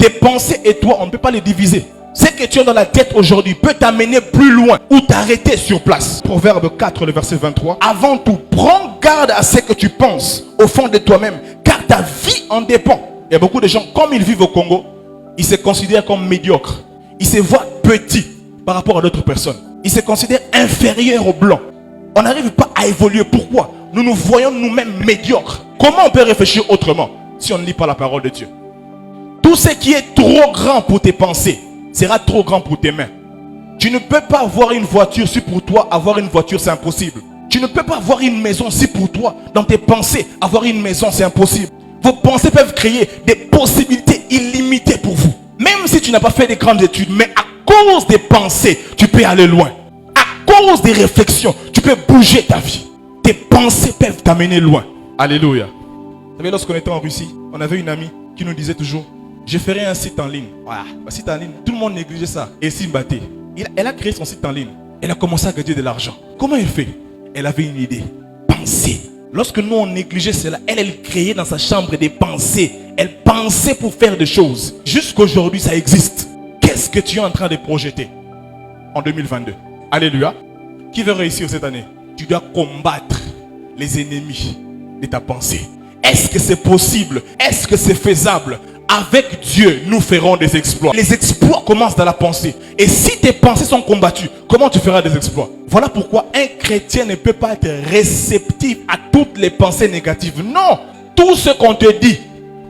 Tes pensées et toi, on ne peut pas les diviser. Ce que tu as dans la tête aujourd'hui peut t'amener plus loin ou t'arrêter sur place. Proverbe 4, le verset 23. Avant tout, prends garde à ce que tu penses au fond de toi-même, car ta vie en dépend. Il y a beaucoup de gens, comme ils vivent au Congo, ils se considèrent comme médiocres. Ils se voient petits par rapport à d'autres personnes. Ils se considèrent inférieurs aux blancs. On n'arrive pas à évoluer. Pourquoi? Nous nous voyons nous-mêmes médiocres. Comment on peut réfléchir autrement si on ne lit pas la parole de Dieu? Tout ce qui est trop grand pour tes pensées sera trop grand pour tes mains. Tu ne peux pas avoir une voiture si pour toi avoir une voiture c'est impossible. Tu ne peux pas avoir une maison si pour toi dans tes pensées avoir une maison c'est impossible. Vos pensées peuvent créer des possibilités illimitées pour vous. Même si tu n'as pas fait des grandes études, mais à cause des pensées, tu peux aller loin. À cause des réflexions, tu peux bouger ta vie. Tes pensées peuvent t'amener loin. Alléluia. Vous savez, lorsqu'on était en Russie, on avait une amie qui nous disait toujours: je ferai un site en ligne. Voilà, un site en ligne, tout le monde négligeait ça. Et s'y battait. Elle a créé son site en ligne. Elle a commencé à gagner de l'argent. Comment elle fait? Elle avait une idée. Penser. Lorsque nous on négligeait cela, elle créait dans sa chambre des pensées. Elle pensait pour faire des choses. Jusqu'aujourd'hui, ça existe. Qu'est-ce que tu es en train de projeter en 2022? Alléluia. Qui veut réussir cette année? Tu dois combattre les ennemis de ta pensée. Est-ce que c'est possible? Est-ce que c'est faisable? Avec Dieu, nous ferons des exploits. Les exploits commencent dans la pensée. Et si tes pensées sont combattues, comment tu feras des exploits? Voilà pourquoi un chrétien ne peut pas être réceptif à toutes les pensées négatives. Non! Tout ce qu'on te dit,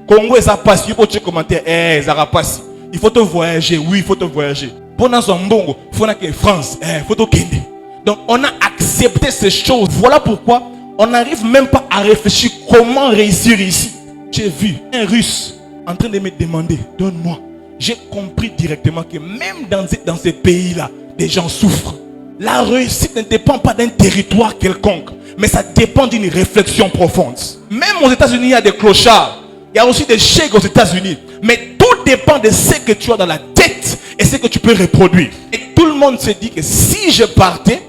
Congo, ça passe, il faut te commenter, ça passe. Il faut te voyager, oui, il faut te voyager. Pendant son bongo, il faut que France, il faut te quitter. Donc, on a accepté ces choses. Voilà pourquoi on n'arrive même pas à réfléchir comment réussir ici. J'ai vu un Russe en train de me demander, donne-moi. J'ai compris directement que même dans ces pays-là, des gens souffrent. La réussite ne dépend pas d'un territoire quelconque, mais ça dépend d'une réflexion profonde. Même aux États-Unis, il y a des clochards. Il y a aussi des chèques aux États-Unis. Mais tout dépend de ce que tu as dans la tête et ce que tu peux reproduire. Et tout le monde se dit que si je partais,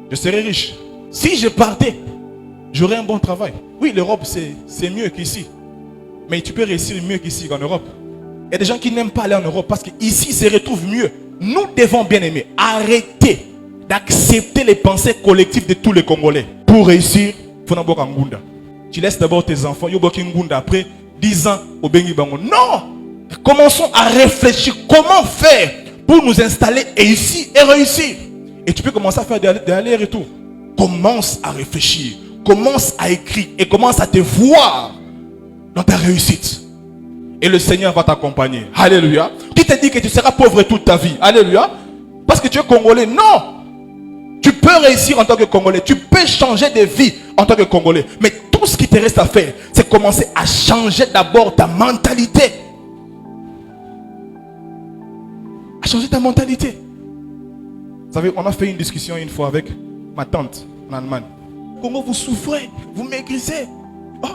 je serais riche. Si je partais, j'aurais un bon travail. Oui, l'Europe, c'est mieux qu'ici. Mais tu peux réussir mieux qu'ici qu'en Europe. Il y a des gens qui n'aiment pas aller en Europe parce qu'ici, ils se retrouvent mieux. Nous devons bien aimer arrêter d'accepter les pensées collectives de tous les Congolais. Pour réussir, il faut d'abord Ngunda. Tu laisses d'abord tes enfants, Ngunda, après 10 ans au Bengi Bango. Non! Commençons à réfléchir comment faire pour nous installer ici et réussir. Et tu peux commencer à faire des allers-retours. Commence à réfléchir, commence à écrire et commence à te voir dans ta réussite. Et le Seigneur va t'accompagner. Alléluia. Qui te dit que tu seras pauvre toute ta vie? Alléluia. Parce que tu es Congolais. Non. Tu peux réussir en tant que Congolais. Tu peux changer de vie en tant que Congolais. Mais tout ce qui te reste à faire, c'est commencer à changer d'abord ta mentalité. À changer ta mentalité. Vous savez, on a fait une discussion une fois avec ma tante en Allemagne. Congo, vous souffrez, vous maigrissez. Oh,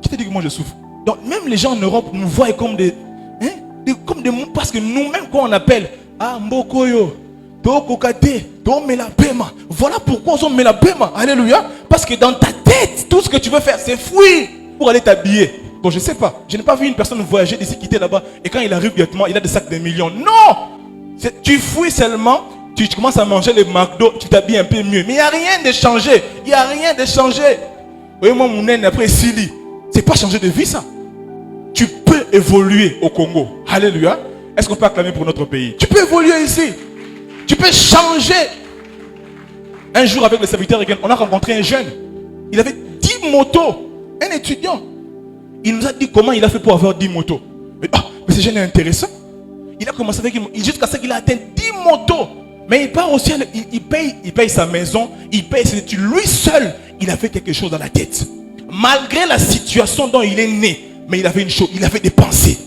qui te dit que moi je souffre? Donc même les gens en Europe nous voient comme des mots, parce que nous-mêmes quand on appelle Mbokoyo, Tokokate, Tomelapema. Voilà pourquoi on met la pema. Alléluia. Parce que dans ta tête, tout ce que tu veux faire, c'est fuir pour aller t'habiller. Bon, je ne sais pas. Je n'ai pas vu une personne voyager d'ici, quitter là-bas, et quand il arrive directement, il a des sacs de millions. Non! Tu fuis seulement, tu commences à manger les McDo, tu t'habilles un peu mieux. Mais il n'y a rien de changé. Il n'y a rien de changé. Vous voyez, moi, mon naine, après Sili, c'est pas changer de vie, ça. Tu peux évoluer au Congo. Alléluia. Est-ce qu'on peut acclamer pour notre pays? Tu peux évoluer ici. Tu peux changer. Un jour, avec le serviteur, on a rencontré un jeune. Il avait 10 motos. Un étudiant. Il nous a dit comment il a fait pour avoir 10 motos. Mais ce jeune est intéressant. Il a commencé avec jusqu'à ce qu'il a atteint 10 motos. Mais il part aussi, il paye sa maison, il paye ses études. Lui seul, il a fait quelque chose dans la tête. Malgré la situation dont il est né, mais il avait une chose, il avait des pensées.